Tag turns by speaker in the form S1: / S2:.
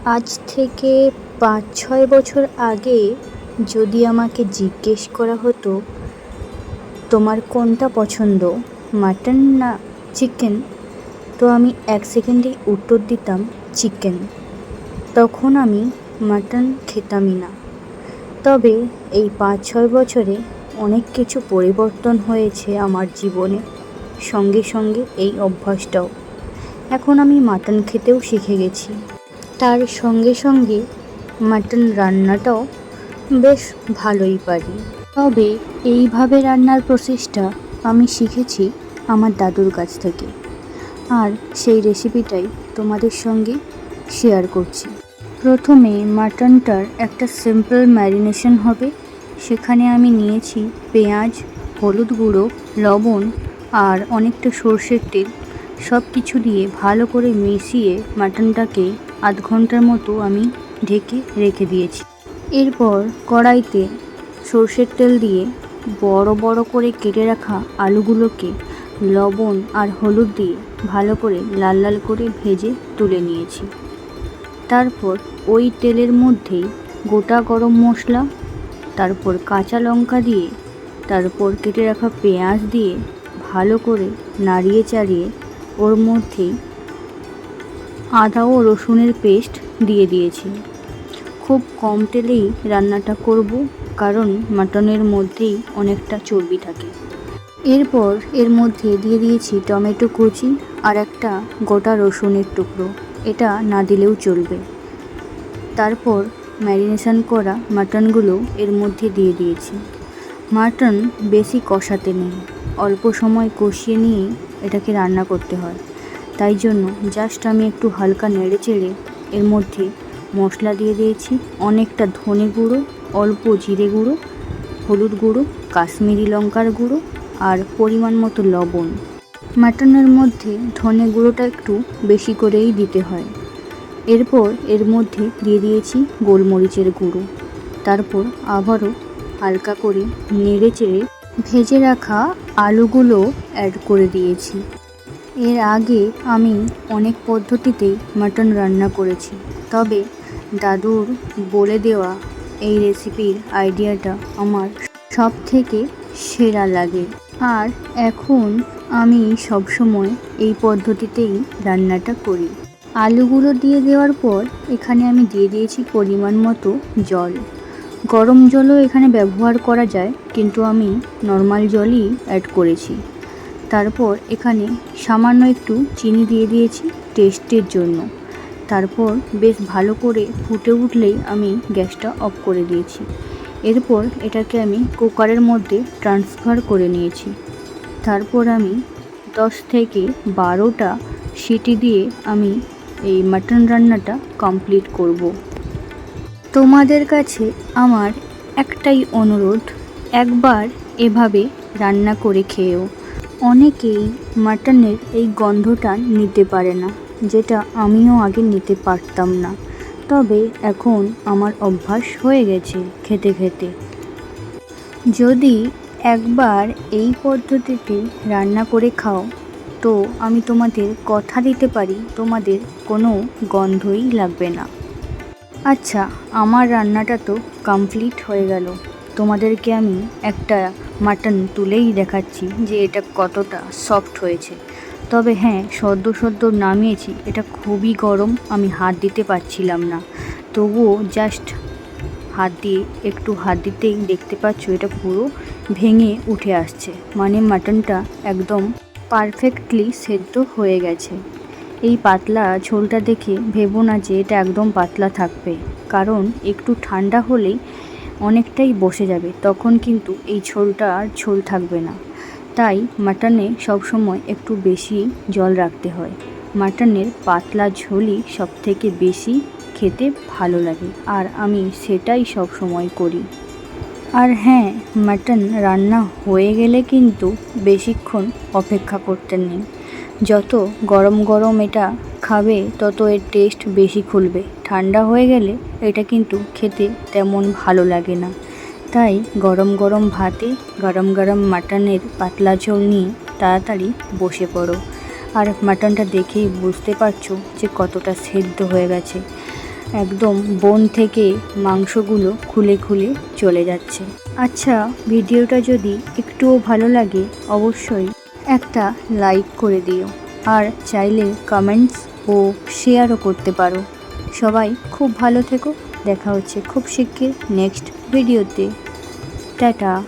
S1: আজ থেকে ৫-৬ বছর আগে যদি আমাকে জিজ্ঞেস করা হতো তোমার কোনটা পছন্দ, মাটন না চিকেন, তো আমি ১ সেকেন্ডেই উত্তর দিতাম চিকেন। তখন আমি মাটন খেতামই না। তবে এই ৫-৬ বছরে অনেক কিছু পরিবর্তন হয়েছে আমার জীবনে, সঙ্গে সঙ্গে এই অভ্যাসটাও। এখন আমি মাটন খেতেও শিখে গেছি। তার সঙ্গে সঙ্গে মাটন রান্নাটাও বেশ ভালোই পারি। তবে এইভাবে রান্নার প্রসেসটা আমি শিখেছি আমার দাদুর কাছ থেকে, আর সেই রেসিপিটাই তোমাদের সঙ্গে শেয়ার করছি। প্রথমে মাটনটার একটা সিম্পল ম্যারিনেশন হবে। সেখানে আমি নিয়েছি পেঁয়াজ, হলুদ গুঁড়ো, লবণ আর অনেকটা সর্ষের তেল। সব কিছু দিয়ে ভালো করে মিশিয়ে মাটনটাকে আধ ঘন্টার মতো আমি ঢেকে রেখে দিয়েছি। এরপর কড়াইতে সর্ষের তেল দিয়ে বড় বড় করে কেটে রাখা আলুগুলোকে লবণ আর হলুদ দিয়ে ভালো করে লাল লাল করে ভেজে তুলে নিয়েছি। তারপর ওই তেলের মধ্যেই গোটা গরম মশলা, তারপর কাঁচা লঙ্কা দিয়ে, তারপর কেটে রাখা পেঁয়াজ দিয়ে ভালো করে নাড়িয়ে চাড়িয়ে ওর মধ্যেই আদা ও রসুনের পেস্ট দিয়ে দিয়েছি। খুব কম তেলেই রান্নাটা করব, কারণ মাটনের মধ্যেই অনেকটা চর্বি থাকে। এরপর এর মধ্যে দিয়ে দিয়েছি টমেটো কুচি আর একটা গোটা রসুনের টুকরো, এটা না দিলেও চলবে। তারপর ম্যারিনেশন করা মাটনগুলো এর মধ্যে দিয়ে দিয়েছি। মাটন বেশি কষাতে নেই, অল্প সময় কষিয়ে নিয়েই এটাকে রান্না করতে হয়। তাই জন্য জাস্ট আমি একটু হালকা নেড়ে চেড়ে এর মধ্যে মশলা দিয়ে দিয়েছি। অনেকটা ধনে গুঁড়ো, অল্প জিরে গুঁড়ো, হলুদ গুঁড়ো, কাশ্মীরি লঙ্কার গুঁড়ো আর পরিমাণ মতো লবণ। মাটনের মধ্যে ধনে গুঁড়োটা একটু বেশি করেই দিতে হয়। এরপর এর মধ্যে দিয়ে দিয়েছি গোলমরিচের গুঁড়ো। তারপর আবারও হালকা করে নেড়ে চেড়ে ভেজে রাখা আলুগুলো অ্যাড করে দিয়েছি। এর আগে আমি অনেক পদ্ধতিতেই মাটন রান্না করেছি, তবে দাদুর বলে দেওয়া এই রেসিপির আইডিয়াটা আমার সব থেকে সেরা লাগে। আর এখন আমি সবসময় এই পদ্ধতিতেই রান্নাটা করি। আলুগুলো দিয়ে দেওয়ার পর এখানে আমি দিয়ে দিয়েছি পরিমাণ মতো জল। গরম জলও এখানে ব্যবহার করা যায়, কিন্তু আমি নর্মাল জলই অ্যাড করেছি। তারপর এখানে সামান্য একটু চিনি দিয়ে দিয়েছি টেস্টের জন্য। তারপর বেশ ভালো করে ফুটে উঠলেই আমি গ্যাসটা অফ করে দিয়েছি। এরপর এটাকে আমি কুকারের মধ্যে ট্রান্সফার করে নিয়েছি। তারপর আমি 10 থেকে 12টা সিটি দিয়ে আমি এই মাটন রান্নাটা কমপ্লিট করব। তোমাদের কাছে আমার একটাই অনুরোধ, একবার এভাবে রান্না করে খেয়েও। অনেকেই মাটনের এই গন্ধটা নিতে পারে না, যেটা আমিও আগে নিতে পারতাম না, তবে এখন আমার অভ্যাস হয়ে গেছে খেতে খেতে। যদি একবার এই পদ্ধতিতে রান্না করে খাও, তো আমি তোমাদের কথা দিতে পারি তোমাদের কোনো গন্ধই লাগবে না। আচ্ছা, আমার রান্নাটা তো কমপ্লিট হয়ে গেল। তোমাদেরকে আমি একটা মাটন তুলেই দেখাচ্ছি যে এটা কতটা সফট হয়েছে। তবে হ্যাঁ, সদ্য নামিয়েছি, এটা খুবই গরম, আমি হাত দিতে পারছিলাম না। তবুও জাস্ট একটু হাত দিতেই দেখতে পাচ্ছ এটা পুরো ভেঙে উঠে আসছে, মানে মাটনটা একদম পারফেক্টলি সেদ্ধ হয়ে গেছে। এই পাতলা ঝোলটা দেখে ভেবো না যে এটা একদম পাতলা থাকবে, কারণ একটু ঠান্ডা হলেই অনেকটাই বসে যাবে, তখন কিন্তু এই ঝোলটা আর ঝোল থাকবে না। তাই মাটনে সবসময় একটু বেশি জল রাখতে হয়। মাটনের পাতলা ঝোলই সবথেকে বেশি খেতে ভালো লাগে, আর আমি সেটাই সব সময় করি। আর হ্যাঁ, মাটন রান্না হয়ে গেলে কিন্তু বেশিক্ষণ অপেক্ষা করতে নেই। যত গরম গরম এটা খাবে তত এর টেস্ট বেশি খুলবে। ঠান্ডা হয়ে গেলে এটা কিন্তু খেতে তেমন ভালো লাগে না। তাই গরম গরম ভাতে গরম গরম মাটনের পাতলা ঝোল নিয়ে তাড়াতাড়ি বসে পড়ো। আর মাটনটা দেখেই বুঝতে পারছো যে কতটা সেদ্ধ হয়ে গেছে। একদম বোন থেকে মাংসগুলো খুলে খুলে চলে যাচ্ছে। আচ্ছা, ভিডিওটা যদি একটুও ভালো লাগে অবশ্যই একটা লাইক করে দিও, আর চাইলে কমেন্টস ও শেয়ারও করতে পারো। সবাই খুব ভালো থেকো, দেখা হচ্ছে খুব শিগগির নেক্সট ভিডিওতে। টাটা।